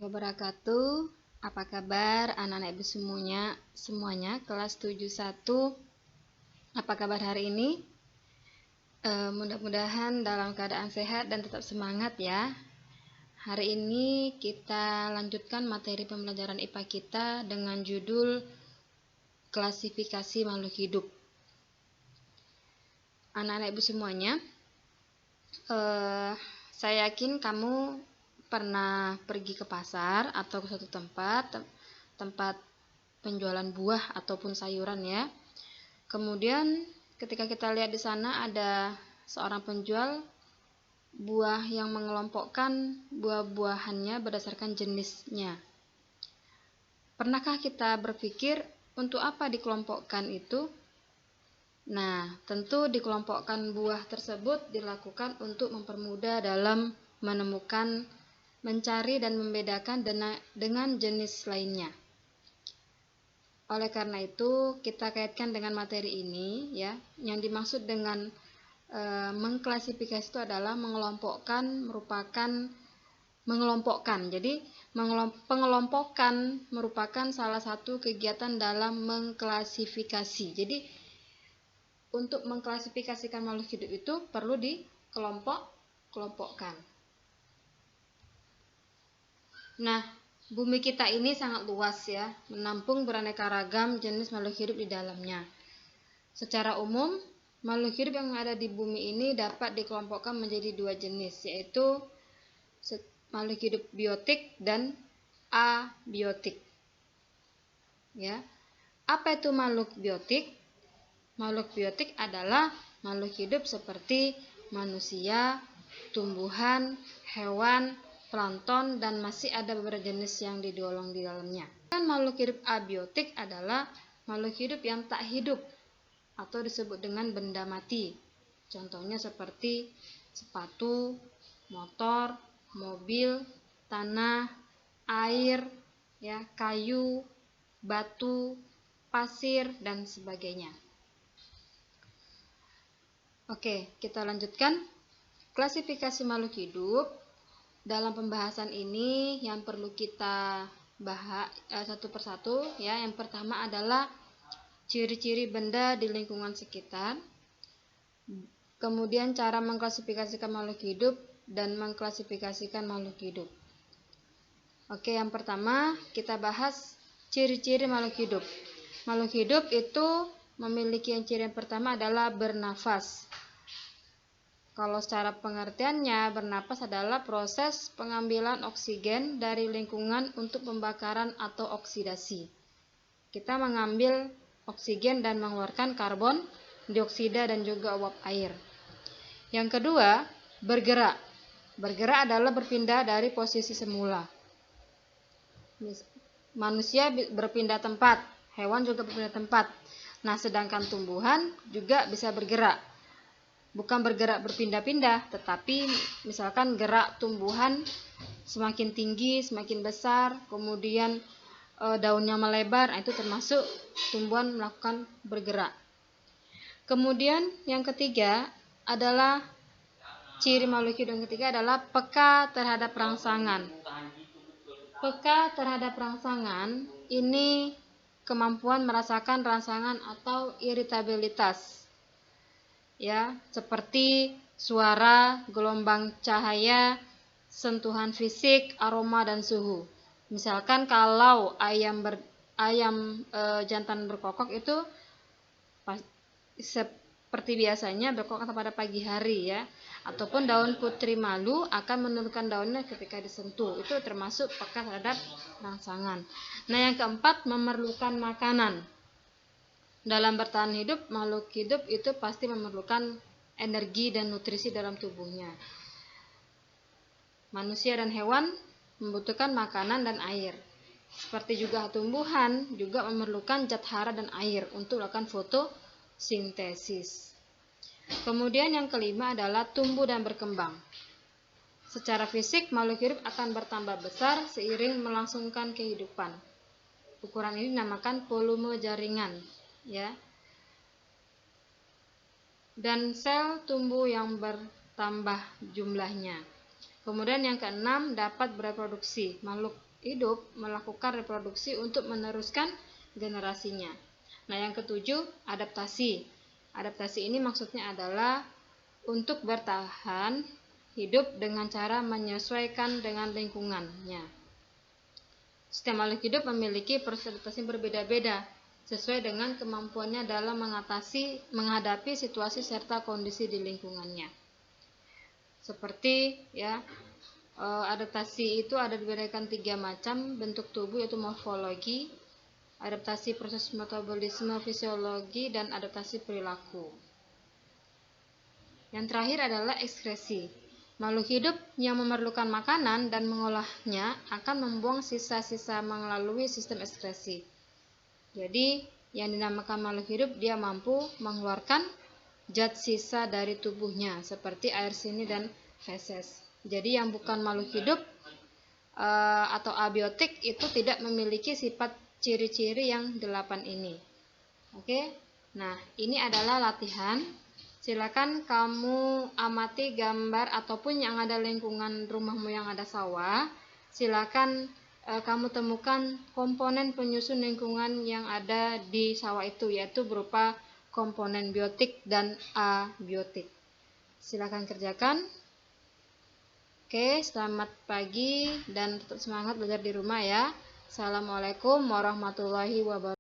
wabarakatuh. Apa kabar anak-anak ibu semuanya kelas 71. Apa kabar hari ini? Mudah-mudahan dalam keadaan sehat dan tetap semangat ya. Hari ini kita lanjutkan materi pembelajaran IPA kita dengan judul klasifikasi makhluk hidup. Anak-anak ibu semuanya, saya yakin kamu pernah pergi ke pasar atau ke suatu tempat penjualan buah ataupun sayuran ya. Kemudian ketika kita lihat di sana ada seorang penjual buah yang mengelompokkan buah-buahannya berdasarkan jenisnya. Pernahkah kita berpikir untuk apa dikelompokkan itu? Nah, tentu dikelompokkan buah tersebut dilakukan untuk mempermudah dalam mencari dan membedakan dengan jenis lainnya. Oleh karena itu, kita kaitkan dengan materi ini ya. Yang dimaksud dengan mengklasifikasi itu adalah mengelompokkan. Jadi, pengelompokan merupakan salah satu kegiatan dalam mengklasifikasi. Jadi, untuk mengklasifikasikan makhluk hidup itu perlu dikelompokkan. Nah, bumi kita ini sangat luas ya, menampung beraneka ragam jenis makhluk hidup di dalamnya. Secara umum, makhluk hidup yang ada di bumi ini dapat dikelompokkan menjadi dua jenis, yaitu makhluk hidup biotik dan abiotik. Ya. Apa itu makhluk biotik? Makhluk biotik adalah makhluk hidup seperti manusia, tumbuhan, hewan, plankton, dan masih ada beberapa jenis yang digolong di dalamnya. Dan makhluk hidup abiotik adalah makhluk hidup yang tak hidup atau disebut dengan benda mati. Contohnya seperti sepatu, motor, mobil, tanah, air, ya, kayu, batu, pasir, dan sebagainya. Oke, kita lanjutkan. Klasifikasi makhluk hidup. Dalam pembahasan ini yang perlu kita bahas satu persatu ya. Yang pertama adalah ciri-ciri benda di lingkungan sekitar. Kemudian cara mengklasifikasikan makhluk hidup dan mengklasifikasikan makhluk hidup. Oke, yang pertama kita bahas ciri-ciri makhluk hidup. Makhluk hidup itu memiliki ciri yang pertama adalah bernafas. Kalau secara pengertiannya, bernafas adalah proses pengambilan oksigen dari lingkungan untuk pembakaran atau oksidasi. Kita mengambil oksigen dan mengeluarkan karbon dioksida dan juga uap air. Yang kedua, bergerak. Bergerak adalah berpindah dari posisi semula. Manusia berpindah tempat, hewan juga berpindah tempat. Nah, sedangkan tumbuhan juga bisa bergerak. Bukan bergerak berpindah-pindah, tetapi misalkan gerak tumbuhan semakin tinggi, semakin besar, kemudian daunnya melebar, itu termasuk tumbuhan melakukan bergerak. Kemudian yang ketiga adalah ciri makhluk hidup yang ketiga adalah peka terhadap rangsangan. Peka terhadap rangsangan ini kemampuan merasakan rangsangan atau iritabilitas. Ya, seperti suara, gelombang cahaya, sentuhan fisik, aroma dan suhu. Misalkan kalau ayam jantan berkokok itu seperti biasanya berkokok pada pagi hari ya, ataupun daun putri malu akan menurunkan daunnya ketika disentuh. Itu termasuk peka terhadap rangsangan. Nah, yang keempat, memerlukan makanan. Dalam bertahan hidup, makhluk hidup itu pasti memerlukan energi dan nutrisi dalam tubuhnya. Manusia dan hewan membutuhkan makanan dan air. Seperti juga tumbuhan juga memerlukan zat hara dan air untuk melakukan fotosintesis. Kemudian yang kelima adalah tumbuh dan berkembang. Secara fisik, makhluk hidup akan bertambah besar seiring melangsungkan kehidupan. Ukuran ini dinamakan volume jaringan. Ya, dan sel tumbuh yang bertambah jumlahnya. Kemudian yang keenam, dapat bereproduksi. Makhluk hidup melakukan reproduksi untuk meneruskan generasinya. Nah, yang ketujuh, adaptasi. Adaptasi ini maksudnya adalah untuk bertahan hidup dengan cara menyesuaikan dengan lingkungannya. Setiap makhluk hidup memiliki proses adaptasi berbeda-beda sesuai dengan kemampuannya dalam menghadapi situasi serta kondisi di lingkungannya. Seperti adaptasi itu ada dibedakan 3 macam bentuk tubuh, yaitu morfologi, adaptasi proses metabolisme, fisiologi, dan adaptasi perilaku. Yang terakhir adalah ekskresi. Makhluk hidup yang memerlukan makanan dan mengolahnya akan membuang sisa-sisa melalui sistem ekskresi. Jadi, yang dinamakan makhluk hidup, dia mampu mengeluarkan zat sisa dari tubuhnya, seperti air seni dan feses. Jadi, yang bukan makhluk hidup atau abiotik itu tidak memiliki sifat ciri-ciri yang 8 ini. Oke, nah ini adalah latihan. Silakan kamu amati gambar ataupun yang ada lingkungan rumahmu yang ada sawah. Silakan kamu temukan komponen penyusun lingkungan yang ada di sawah itu, yaitu berupa komponen biotik dan abiotik. Silakan kerjakan. Oke, selamat pagi dan tetap semangat belajar di rumah ya. Assalamualaikum warahmatullahi wabarakatuh.